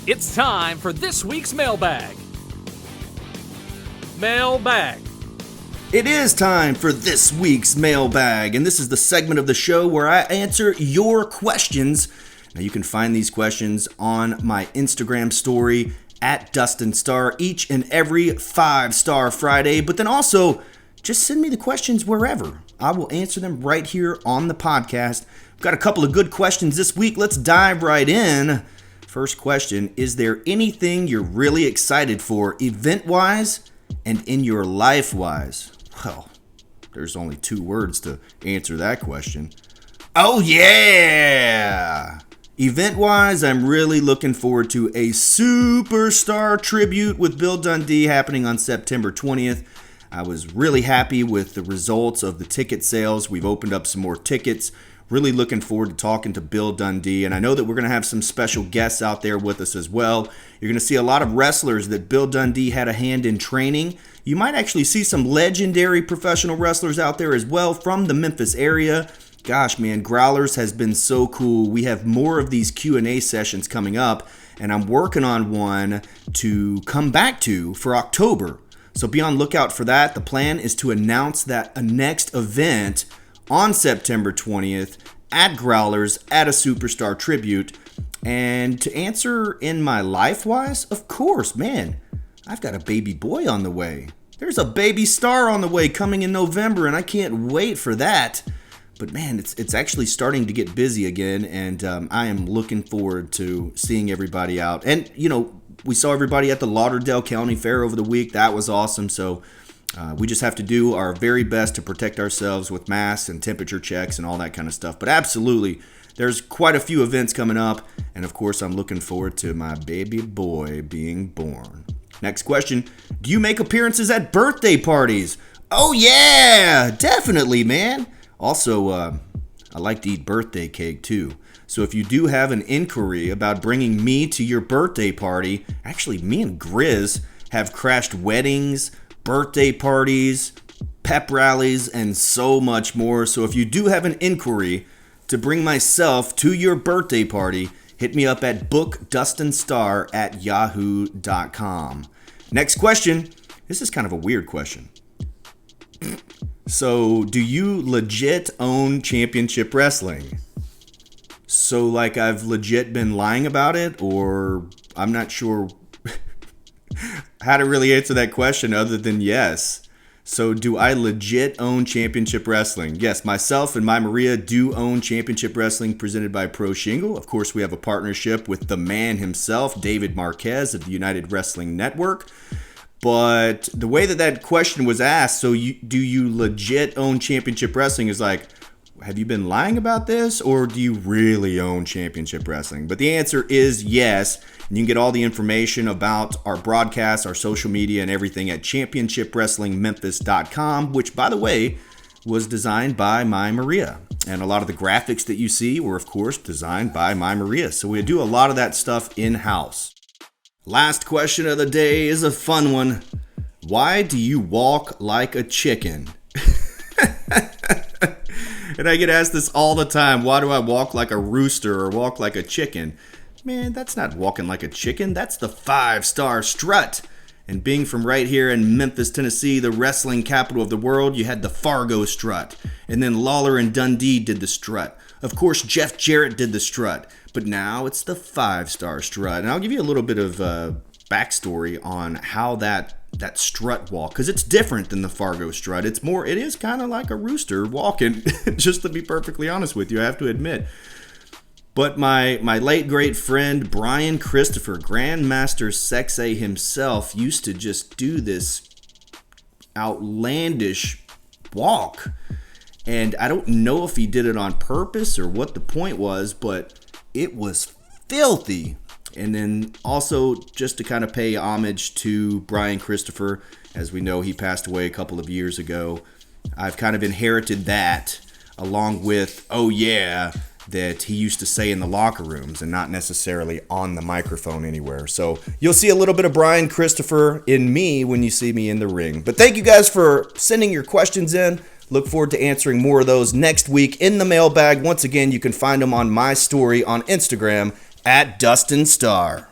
It's time for this week's Mailbag. Mailbag. It is time for this week's Mailbag, and this is the segment of the show where I answer your questions. Now, you can find these questions on my Instagram story at Dustin Starr each and every 5-Star Friday, but then also just send me the questions wherever. I will answer them right here on the podcast. We've got a couple of good questions this week. Let's dive right in. First question, is there anything you're really excited for event-wise and in your life-wise? Well, there's only 2 words to answer that question. Oh yeah! Event-wise, I'm really looking forward to a Superstar tribute with Bill Dundee happening on September 20th. I was really happy with the results of the ticket sales. We've opened up some more tickets. Really looking forward to talking to Bill Dundee, and I know that we're going to have some special guests out there with us as well. You're going to see a lot of wrestlers that Bill Dundee had a hand in training. You might actually see some legendary professional wrestlers out there as well from the Memphis area. Gosh, man, Growlers has been so cool. We have more of these Q&A sessions coming up, and I'm working on one to come back to for October. So be on lookout for that. The plan is to announce that a next event on September 20th at Growlers at a Superstar tribute. And to answer in my life-wise, of course, man, I've got a baby boy on the way. There's a baby star on the way coming in November, and I can't wait for that. But man, it's actually starting to get busy again, and I am looking forward to seeing everybody out. And, you know, we saw everybody at the Lauderdale County Fair over the week. That was awesome. So we just have to do our very best to protect ourselves with masks and temperature checks and all that kind of stuff. But absolutely, there's quite a few events coming up. And of course, I'm looking forward to my baby boy being born. Next question. Do you make appearances at birthday parties? Oh yeah, definitely, man. Also, I like to eat birthday cake too. So if you do have an inquiry about bringing me to your birthday party, actually me and Grizz have crashed weddings, birthday parties, pep rallies, and so much more. So if you do have an inquiry to bring myself to your birthday party, hit me up at bookdustinstar@yahoo.com. Next question. This is kind of a weird question. So, do you legit own Championship Wrestling? So, like, I've legit been lying about it, or I'm not sure how to really answer that question other than yes. So, do I legit own Championship Wrestling? Yes, myself and my Maria do own Championship Wrestling presented by Pro Shingle. Of course, we have a partnership with the man himself, David Marquez of the United Wrestling Network. But the way that question was asked, so do you legit own Championship Wrestling, is like, have you been lying about this, or do you really own Championship Wrestling? But the answer is yes, and you can get all the information about our broadcasts, our social media, and everything at championshipwrestlingmemphis.com, which, by the way, was designed by my Maria. And a lot of the graphics that you see were, of course, designed by my Maria. So we do a lot of that stuff in-house. Last question of the day is a fun one. Why do you walk like a chicken? And I get asked this all the time. Why do I walk like a rooster or walk like a chicken? Man, that's not walking like a chicken. That's the 5-star strut. And being from right here in Memphis, Tennessee, the wrestling capital of the world, you had the Fargo strut. And then Lawler and Dundee did the strut. Of course, Jeff Jarrett did the strut. But now it's the 5-star strut. And I'll give you a little bit of backstory on how that strut walk, because it's different than the Fargo strut. It is kind of like a rooster walking, just to be perfectly honest with you, I have to admit. But my late great friend Brian Christopher, Grandmaster Sexay himself, used to just do this outlandish walk. And I don't know if he did it on purpose or what the point was, but it was filthy. And then also, just to kind of pay homage to Brian Christopher, as we know he passed away a couple of years ago, I've kind of inherited that, along with, oh yeah, that he used to say in the locker rooms and not necessarily on the microphone anywhere. So you'll see a little bit of Brian Christopher in me when you see me in the ring. But thank you guys for sending your questions in. Look forward to answering more of those next week in the mailbag. Once again, you can find them on my story on Instagram at Dustin Starr.